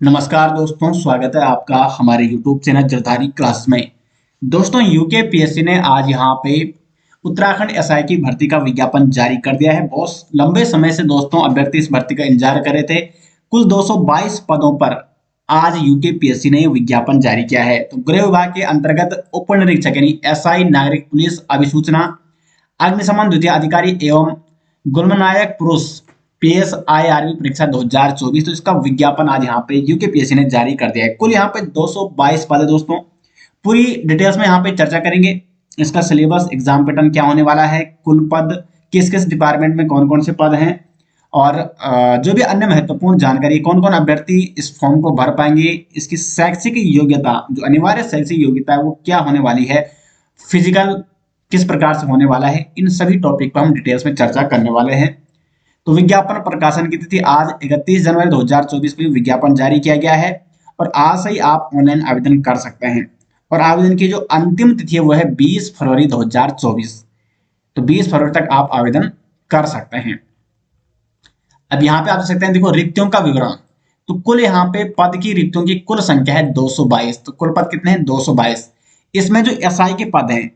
नमस्कार दोस्तों, स्वागत है आपका हमारे YouTube चैनल जरधारी क्लास में। दोस्तों, यूकेपीएससी ने आज यहाँ पे उत्तराखंड एसआई की भर्ती का विज्ञापन जारी कर दिया है। बहुत लंबे समय से दोस्तों अभ्यर्थी इस भर्ती का इंतजार कर रहे थे। कुल 222 पदों पर आज यूकेपीएससी ने विज्ञापन जारी किया है। तो गृह विभाग के अंतर्गत उप निरीक्षक यानी एसआई, नागरिक पुलिस अभिसूचना, अग्निशमन द्वितीय अधिकारी एवं गुणनायक पुरुष पीएसआईआरबी परीक्षा 2024। तो इसका विज्ञापन आज यहाँ पे यूकेपीएससी ने जारी कर दिया है। कुल यहाँ पे 222 पद है दोस्तों। पूरी डिटेल्स में यहाँ पे चर्चा करेंगे। इसका सिलेबस, एग्जाम पैटर्न क्या होने वाला है, कुल पद, किस किस डिपार्टमेंट में कौन कौन से पद हैं, और जो भी अन्य महत्वपूर्ण जानकारी, कौन कौन अभ्यर्थी इस फॉर्म को भर पाएंगे, इसकी शैक्षिक योग्यता, जो अनिवार्य शैक्षिक योग्यता है वो क्या होने वाली है, फिजिकल किस प्रकार से होने वाला है, इन सभी टॉपिक पर हम डिटेल्स में चर्चा करने वाले हैं। तो विज्ञापन प्रकाशन की तिथि आज 31 जनवरी 2024 को विज्ञापन जारी किया गया है और आज से ही आप ऑनलाइन आवेदन कर सकते हैं। और आवेदन की जो अंतिम तिथि है वो है 20 फरवरी 2024। तो 20 फरवरी तक आप आवेदन कर सकते हैं। अब यहाँ पे आप देख सकते हैं, देखो रिक्तियों का विवरण। तो कुल यहाँ पे पद की रिक्तियों की कुल संख्या है 222। तो कुल पद कितने हैं? 222। इसमें जो एसआई के पद हैं,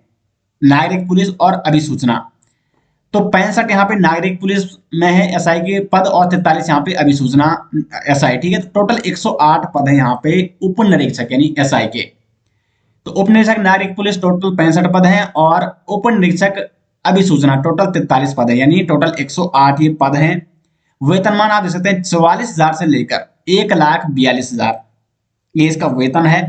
नागरिक पुलिस और अभिसूचना, तो 65 यहाँ पे नागरिक पुलिस में है एसआई के पद और 43 यहाँ पे अभिसूचना एसआई। ठीक है, तो टोटल 108 पद है यहाँ पे उप निरीक्षक यानी एसआई के। तो उप निरीक्षक नागरिक पुलिस टोटल 65 पद हैं और उप निरीक्षक अभिसूचना टोटल 43 पद है, यानी टोटल 108 ये पद हैं। वेतनमान आप देख सकते हैं 44,000 से लेकर 1,42,000 ये इसका वेतन है।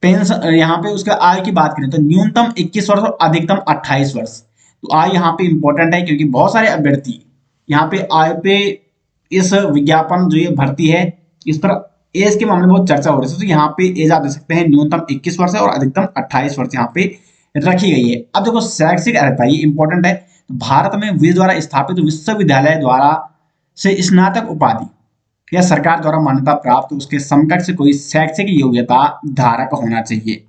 पेंशन यहाँ पे उसका आयु की बात करें तो न्यूनतम 21 वर्ष और अधिकतम 28 वर्ष। तो आयु यहाँ पे इंपॉर्टेंट है क्योंकि बहुत सारे अभ्यर्थी यहाँ पे आयु पे इस विज्ञापन जो ये भर्ती है इस पर एज के मामले में बहुत चर्चा हो रही है। तो यहाँ पे एज आप देख सकते हैं न्यूनतम 21 वर्ष है और अधिकतम 28 वर्ष यहाँ पे रखी गई है। अब देखो शैक्षिक अर्हता ये इंपॉर्टेंट है। तो भारत में विधि द्वारा स्थापित विश्वविद्यालय द्वारा से स्नातक उपाधि या सरकार द्वारा मान्यता प्राप्त उसके समकक्ष कोई शैक्षिक योग्यता धारक होना चाहिए।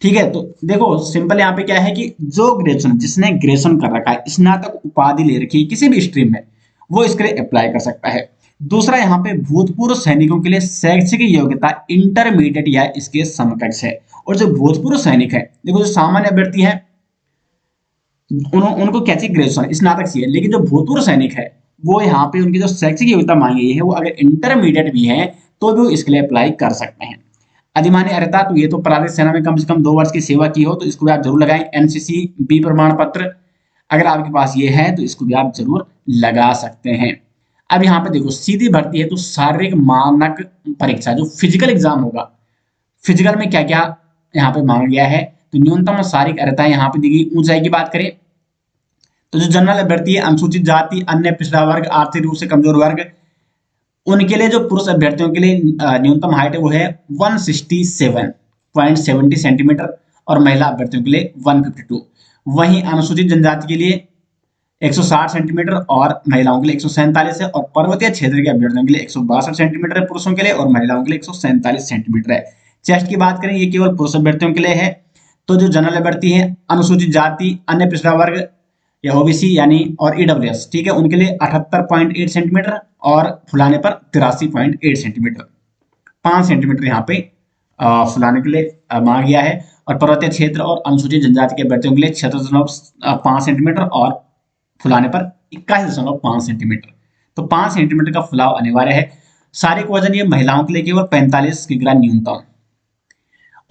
ठीक है, तो देखो सिंपल यहाँ पे क्या है कि जो ग्रेजुएशन, जिसने ग्रेजुएशन कर रखा है, स्नातक उपाधि ले रखी है किसी भी स्ट्रीम में, वो इसके लिए अप्लाई कर सकता है। दूसरा यहाँ पे भूतपूर्व सैनिकों के लिए शैक्षिक योग्यता इंटरमीडिएट या इसके समकक्ष है। और जो भूतपूर्व सैनिक है, देखो जो सामान्य अभ्यर्थी है उनको क्या चाहिए? ग्रेजुएशन, स्नातक चाहिए। लेकिन जो भूतपूर्व सैनिक है वो यहाँ पे उनकी जो शैक्षिक योग्यता मांगी गई है वो अगर इंटरमीडिएट भी है तो भी वो इसके लिए अप्लाई कर सकते हैं। अधिमान्य अर्हता, तो ये तो प्रादेशिक सेना में कम से कम 2 वर्ष की सेवा की हो तो इसको भी आप जरूर लगाएं। एनसीसी बी प्रमाण पत्र अगर आपके पास ये है तो इसको भी आप जरूर लगा सकते हैं। अब यहाँ पे देखो सीधी भर्ती है तो शारीरिक मानक परीक्षा जो फिजिकल एग्जाम होगा, फिजिकल में क्या क्या यहाँ पे मांगा गया है, तो न्यूनतम शारीरिक अर्हता यहाँ पे दी गई। ऊंचाई की बात करें तो जो जनरल अभ्यर्थी है, अनुसूचित जाति, अन्य पिछड़ा वर्ग, आर्थिक रूप से कमजोर वर्ग, उनके लिए जो पुरुष अभ्यर्थियों के लिए न्यूनतम हाइट है वो है 167.70 सेंटीमीटर और महिला अभ्यर्थियों के लिए 152। वहीं अनुसूचित जनजाति के लिए 160 सेंटीमीटर और महिलाओं के लिए 147 है और पर्वतीय क्षेत्र के अभ्यर्थियों के लिए 162 सेंटीमीटर है पुरुषों के लिए और महिलाओं के लिए 147 सेंटीमीटर है। चेस्ट की बात करें ये केवल पुरुष अभ्यर्थियों के लिए है। तो जो जनरल अभ्यर्थी है, अनुसूचित जाति, अन्य पिछड़ा वर्ग या ओबीसी यानी और ईडब्ल्यूएस, ठीक है, उनके लिए 78.8 सेंटीमीटर और फुलाने पर 83.8 सेंटीमीटर, 5 सेंटीमीटर यहाँ पे फुलाने के लिए मांगा गया है। और पर्वतीय क्षेत्र और अनुसूचित जनजाति के अभ्यर्थियों के लिए 76.5 सेंटीमीटर और फुलाने पर 21.5 सेंटीमीटर। तो 5 सेंटीमीटर का फुलाव अनिवार्य है। शारीरिक वजन ये महिलाओं के लिए केवल 45 किलोग्राम न्यूनतम।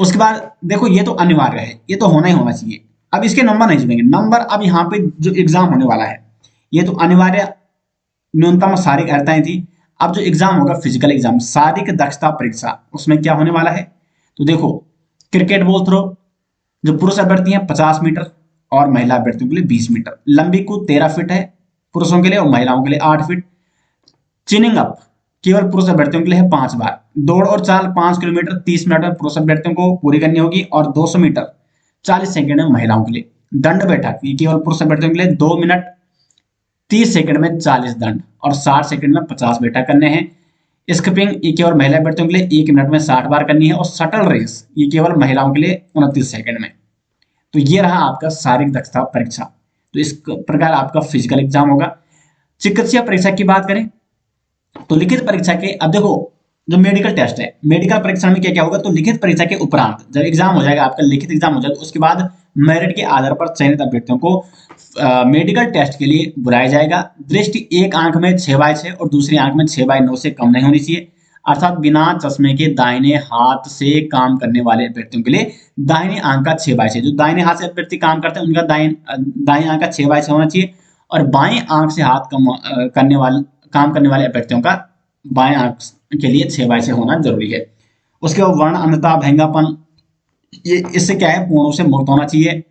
उसके बाद देखो ये तो अनिवार्य है, ये तो होना ही होना चाहिए। अब इसके नंबर नहीं जुड़ेंगे। नंबर अब यहाँ पे जो एग्जाम होने वाला है ये तो अनिवार्य न्यूनतम शारीरिक अर्हताएं थी। अब जो एग्जाम होगा फिजिकल एग्जाम, शारीरिक दक्षता परीक्षा, उसमें क्या होने वाला है? तो देखो क्रिकेट बॉल थ्रो जो पुरुष अभ्यर्थी हैं 50 मीटर और महिला अभ्यर्थियों के लिए 20 मीटर। लंबी कूद 13 फीट है पुरुषों के लिए और महिलाओं के लिए 8 फीट। चिनिंग अप केवल पुरुष अभ्यर्थियों के लिए है 5 बार। दौड़ और चाल 5 किलोमीटर 30 मिनट में पुरुष अभ्यर्थियों को पूरी करनी होगी और 200 मीटर 40 सेकंड में महिलाओं के लिए। दंड बैठक ये केवल पुरुष अभ्यर्थियों के लिए 2 मिनट 30 सेकंड में 40 दंड और 60 सेकंड में 50 बैठक करने हैं। स्किपिंग ये केवल महिला अभ्यर्थियों के लिए 1 मिनट में 60 बार करनी है और शटल रेस ये केवल महिलाओं के लिए 29 सेकंड में। तो ये रहा आपका शारीरिक दक्षता परीक्षा। तो इस प्रकार आपका फिजिकल एग्जाम होगा। चिकित्सा परीक्षा की बात करें तो लिखित परीक्षा के, अब देखो जो मेडिकल टेस्ट है, मेडिकल परीक्षा में क्या क्या होगा, तो लिखित परीक्षा के उपरांत जब एग्जाम हो जाएगा, आपका लिखित एग्जाम हो जाएगा, उसके बाद मेरिट के आधार पर चयनित अभ्यर्थियों को मेडिकल टेस्ट के लिए बुलाया जाएगा। दृष्टि एक आंख में 6/6 और दूसरी आंख में 6/9 से कम नहीं होनी चाहिए, अर्थात बिना चश्मे के दाहिने हाथ से काम करने वाले अभ्यर्थियों के लिए दाहिने आंख का 6/6, जो दाहिने हाथ से अभ्यर्थी काम करते हैं उनका दाहिने आंख का 6/6 होना चाहिए, और बाएं आंख से हाथ काम करने वाले अभ्यर्थियों का बाएं आंख के लिए 6/6 होना जरूरी है। उसके बाद वर्ण अंधता, भंगापन, ये इससे क्या है, पूर्णों से मुक्त होना चाहिए।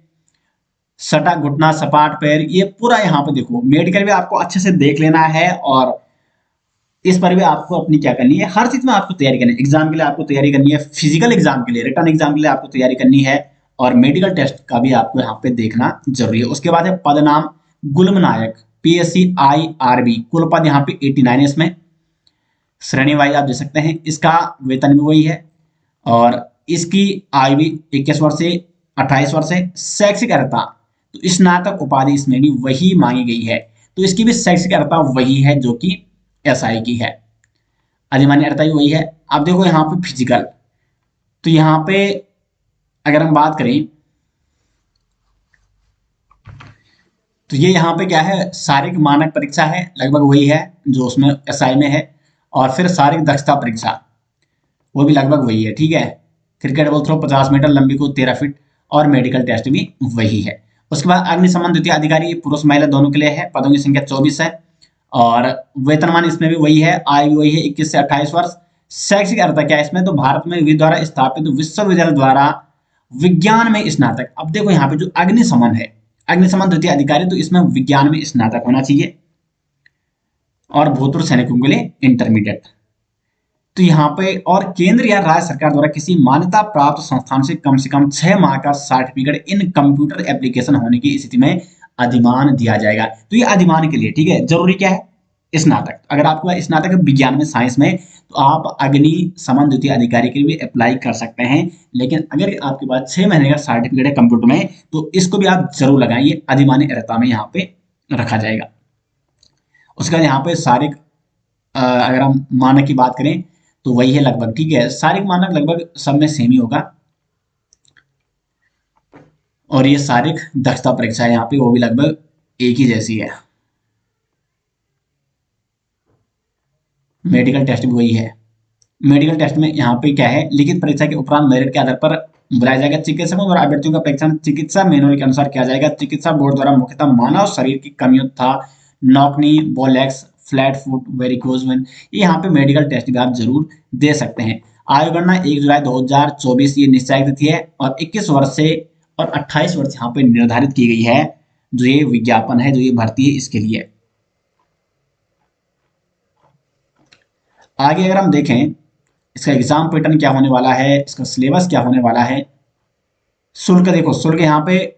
सटा घुटना, सपाट पैर, ये पूरा यहाँ पे देखो, मेडिकल भी आपको अच्छे से देख लेना है, और इस पर भी आपको अपनी क्या करनी है, हर चीज में आपको तैयारी करनी है। एग्जाम के लिए आपको तैयारी करनी है, फिजिकल एग्जाम के लिए, रिटर्न एग्जाम के लिए आपको तैयारी करनी है, और मेडिकल टेस्ट का भी आपको यहाँ पे देखना जरूरी है। उसके बाद है पद नाम, गुल्म नायक, PSC IRB, कुल पद यहाँ पे 89 है इसमें, श्रेणी वाइज आप दे सकते हैं। इसका वेतन भी वही है, और इसकी आयु भी 21 वर्ष से 28 वर्ष है। शैक्षिक अर्हता, तो स्नातक उपाधि इसमें भी वही मांगी गई है, तो इसकी भी शैक्षिक अर्हता वही है जो कि SI की है, अधिमान्य अर्हता भी वही है। अब देखो यहाँ पे फिजिकल, तो यहाँ पे अगर हम बात करें तो ये यहाँ पे क्या है, शारीरिक मानक परीक्षा है, लगभग वही है जो उसमें SI में है, और फिर शारीरिक दक्षता परीक्षा वो भी लगभग वही है, ठीक है। क्रिकेट बॉल थ्रो 50 मीटर, लंबी कूद 13 फीट, और मेडिकल टेस्ट भी वही है। उसके बाद अग्निशमन द्वितीय अधिकारी, पुरुष महिला दोनों के लिए है, पदों की संख्या 24 है, और वेतनमान इसमें भी वही है, आयु भी वही है, 21 से 28 वर्ष। शैक्षिक अर्हता क्या है इसमें, तो भारत में विधि द्वारा स्थापित विश्वविद्यालय द्वारा विज्ञान में स्नातक। अब देखो यहाँ पे जो अग्निशमन है, अग्निशमन द्वितीय अधिकारी, तो इसमें विज्ञान में स्नातक होना चाहिए, और भूतपूर्व सैनिकों के लिए इंटरमीडिएट। तो यहाँ पे और केंद्र या राज्य सरकार द्वारा किसी मान्यता प्राप्त संस्थान से कम 6 माह का सर्टिफिकेट इन कंप्यूटर एप्लीकेशन होने की स्थिति में अधिमान दिया जाएगा। तो ये अधिमान के लिए, ठीक है, जरूरी क्या है, स्नातक। अगर आपको स्नातक विज्ञान में, साइंस में, तो आप अग्निशमन द्वितीय अधिकारी के लिए अप्लाई कर सकते हैं, लेकिन अगर आपके पास 6 महीने का सर्टिफिकेट है कंप्यूटर में, तो इसको भी आप जरूर लगाएं, ये अधिमान्य अर्हता में यहाँ पे रखा जाएगा। उसके बाद यहाँ पे शारीरिक, अगर हम मानक की बात करें तो वही है लगभग, ठीक है, शारीरिक मानक लगभग सब में सेम ही होगा, और ये शारीरिक दक्षता परीक्षा है यहाँ पे, वो भी लगभग एक ही जैसी है। मेडिकल टेस्ट भी वही है। मेडिकल टेस्ट में यहाँ पे क्या है, लिखित परीक्षा के उपरांत मेरिट के आधार पर बुलाया जाएगा चिकित्सकों द्वारा अभ्यर्थियों का परीक्षण चिकित्सा मैनुअल के अनुसार किया जाएगा। चिकित्सा बोर्ड द्वारा मुख्यतः मानव शरीर की कमियों तथा knock knee, bow legs, flat foot, varicose vein, ये यहाँ पे मेडिकल टेस्ट भी आप जरूर दे सकते हैं। आयु गणना 1 जुलाई 2024 ये निश्चय तिथि है, और 21 वर्ष से और 28 वर्ष यहाँ पे निर्धारित की गई है, जो ये विज्ञापन है, जो ये भर्ती है, इसके लिए। आगे अगर हम देखें इसका एग्जाम पैटर्न क्या होने वाला है, इसका सिलेबस क्या होने वाला है। शुल्क देखो, शुल्क यहाँ पे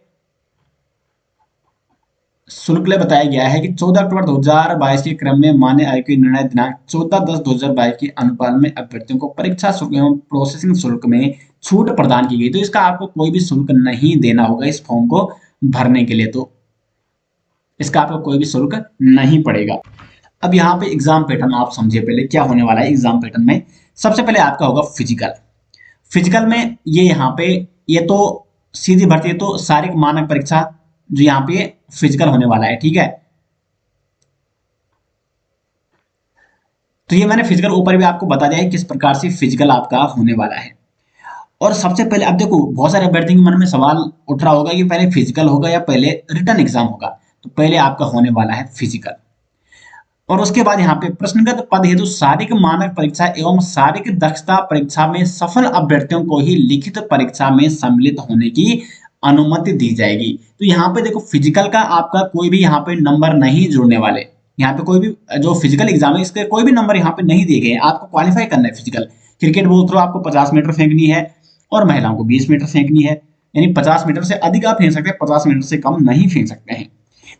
शुल्क बताया गया है कि 14 अक्टूबर 2022 के क्रम में मान्य आयोग के निर्णय दिनांक 14/10/2022 के अनुपालन में अभ्यर्थियों को परीक्षा शुल्क एवं प्रोसेसिंग शुल्क में छूट प्रदान की गई। तो इसका आपको कोई भी शुल्क नहीं देना होगा इस फॉर्म को भरने के लिए, तो इसका आपको कोई भी शुल्क नहीं पड़ेगा। अब यहाँ पे एग्जाम पैटर्न आप समझिए पहले क्या होने वाला है। एग्जाम पैटर्न में सबसे पहले आपका होगा फिजिकल। फिजिकल में ये यहाँ पे, ये तो सीधी भर्ती है, तो शारीरिक मानक परीक्षा जो यहाँ पे फिजिकल होने वाला है, ठीक है। तो ये मैंने फिजिकल ऊपर भी आपको बता दिया है किस प्रकार से फिजिकल आपका होने वाला है। और सबसे पहले अब देखो, बहुत सारे अभ्यर्थियों के मन में सवाल उठ रहा होगा कि पहले फिजिकल होगा या पहले रिटर्न एग्जाम होगा। तो पहले आपका होने वाला है फिजिकल, और उसके बाद यहाँ पे प्रश्नगत पद हेतु शारीरिक मानक परीक्षा एवं शारीरिक दक्षता परीक्षा में सफल अभ्यर्थियों को ही लिखित परीक्षा में सम्मिलित होने की अनुमति दी जाएगी। तो यहाँ पे देखो, फिजिकल का आपका कोई भी यहाँ पे नंबर नहीं जुड़ने वाले, यहाँ पे कोई भी जो फिजिकल एग्जाम है इसके कोई भी नंबर यहाँ पे नहीं दिए गए। आपको क्वालिफाई करना है फिजिकल। क्रिकेट बॉल थ्रो आपको 50 मीटर फेंकनी है, और महिलाओं को 20 मीटर फेंकनी है, यानी 50 मीटर से अधिक आप फेंक सकते हैं, 50 मीटर से कम नहीं फेंक सकते हैं।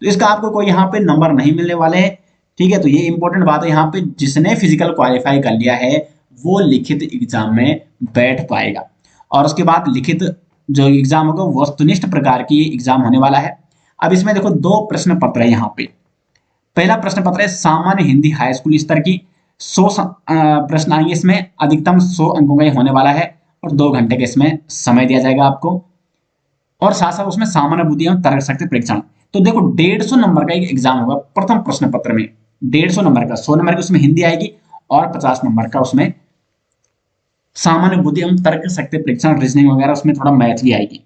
तो इसका आपको कोई यहाँ पे नंबर नहीं मिलने वाले हैं, ठीक है। तो ये इंपॉर्टेंट बात है, यहाँ पे जिसने फिजिकल क्वालिफाई कर लिया है वो लिखित एग्जाम में बैठ पाएगा। और उसके बाद लिखित जो एग्जाम होगा वस्तुनिष्ठ प्रकार की एग्जाम होने वाला है। अब इसमें देखो 2 प्रश्न पत्र है यहाँ पे। पहला प्रश्न पत्र है सामान्य हिंदी हाई स्कूल स्तर की, 100 प्रश्न आएंगे इसमें, अधिकतम 100 अंकों का ये होने वाला है और 2 घंटे का इसमें समय दिया जाएगा आपको। और साथ साथ उसमें सामान्य बुद्धि एवं तर्कशक्ति परीक्षण। तो देखो 150 नंबर का एक एग्जाम होगा प्रथम प्रश्न पत्र में, 150 नंबर का, 100 नंबर की उसमें हिंदी आएगी और 50 नंबर का उसमें सामान्य बुद्धि एवं तर्क शक्ति परीक्षण, रीजनिंग वगैरह, उसमें थोड़ा मैथ भी आएगी।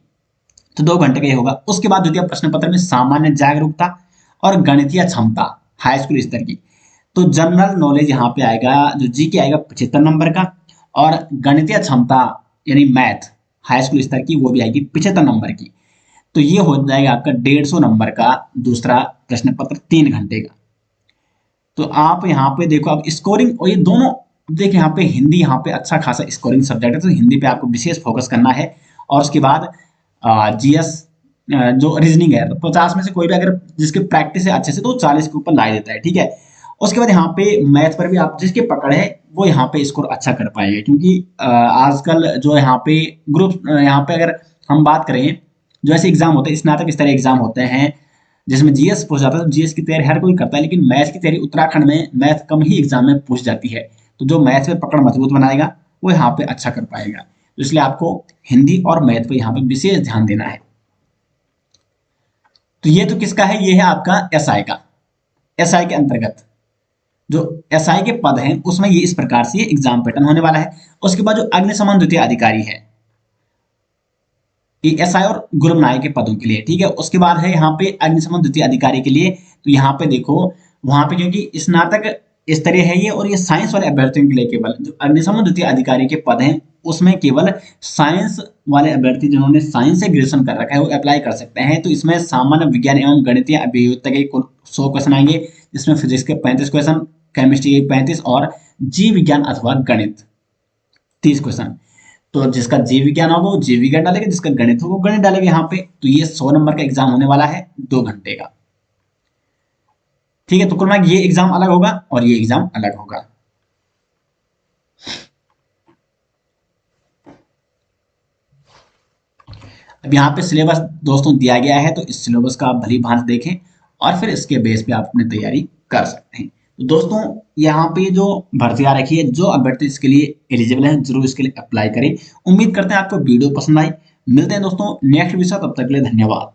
तो 2 घंटे का ये होगा। उसके बाद द्वितीय प्रश्न पत्र में सामान्य जागरूकता और गणितीय क्षमता, हाई स्कूल स्तर की। तो जनरल नॉलेज यहाँ पे आएगा, जो जी के आएगा 75 नंबर का, और गणितीय क्षमता यानी मैथ हाई स्कूल स्तर की वो भी आएगी 75 नंबर की। तो ये हो जाएगा आपका 150 नंबर का दूसरा प्रश्न पत्र 3 घंटे का। तो आप यहाँ पे देखो, अब स्कोरिंग, और ये दोनों देखिए यहाँ पे हिंदी, यहाँ पे अच्छा खासा स्कोरिंग सब्जेक्ट है, तो हिंदी पे आपको विशेष फोकस करना है। और उसके बाद जीएस जो रीजनिंग है, तो 50 में से कोई भी अगर जिसके प्रैक्टिस है अच्छे से, तो 40 के ऊपर ला देता है, ठीक है। उसके बाद यहाँ पे मैथ पर भी आप जिसके पकड़ है वो यहाँ पे स्कोर अच्छा कर पाएगा, क्योंकि आजकल जो यहाँ पे ग्रुप, यहाँ पे अगर हम बात करें, जो ऐसे एग्जाम होते हैं स्नातक स्तरीय एग्जाम होते हैं जिसमें जीएस पूछ जाता है, तो जीएस की तैयारी हर कोई करता है, लेकिन मैथ की तैयारी उत्तराखंड में मैथ कम ही एग्जाम में पूछ जाती है। तो जो मैथ में पकड़ मजबूत बनाएगा वो यहाँ पे अच्छा कर पाएगा। तो इसलिए आपको हिंदी और मैथ पे यहाँ पे विशेष ध्यान देना है। तो ये तो किसका है, ये है आपका एसआई का। एसआई के अंतर्गत जो एसआई के पद हैं उसमें ये इस प्रकार से ये एग्जाम पैटर्न होने वाला है। उसके बाद जो अग्निशमन द्वितीय अधिकारी है, एसआई और गुलमनाई के पदों के लिए, ठीक है। उसके बाद है यहाँ पे अग्निशमन द्वितीय अधिकारी के लिए, तो यहाँ पे देखो वहां पे क्योंकि स्नातक स्तरीय है ये, और ये साइंस वाले अभ्यर्थियों के लिए केवल जो अग्निशमन द्वितीय अधिकारी के पद हैं उसमें केवल साइंस वाले अभ्यर्थी जिन्होंने साइंस से ग्रेजुएशन कर रखा है वो अप्लाई कर सकते हैं। तो इसमें सामान्य विज्ञान एवं गणितीय अभियोगिता के कुल 100 क्वेश्चन आएंगे, जिसमें फिजिक्स के 35 क्वेश्चन, केमिस्ट्री के 35 और जीव विज्ञान अथवा गणित 30 क्वेश्चन। तो जिसका जीव विज्ञान होगा वो जीव विज्ञान डालेगा, जिसका गणित होगा वो गणित डालेगा यहाँ पे। तो ये 100 नंबर का एग्जाम होने वाला है 2 घंटे का, ठीक है। तो कुल मिला ये एग्जाम अलग होगा और ये एग्जाम अलग होगा। अब यहाँ पे सिलेबस दोस्तों दिया गया है, तो इस सिलेबस का आप भली भांति देखें और फिर इसके बेस पे आप अपनी तैयारी कर सकते हैं। तो दोस्तों यहाँ पे जो भर्तियां रखी है, जो अभ्यर्थी इसके लिए एलिजिबल है जरूर इसके लिए अप्लाई करें। उम्मीद करते हैं आपको वीडियो पसंद आई। मिलते हैं दोस्तों नेक्स्ट वीडियो, तब तक के लिए धन्यवाद।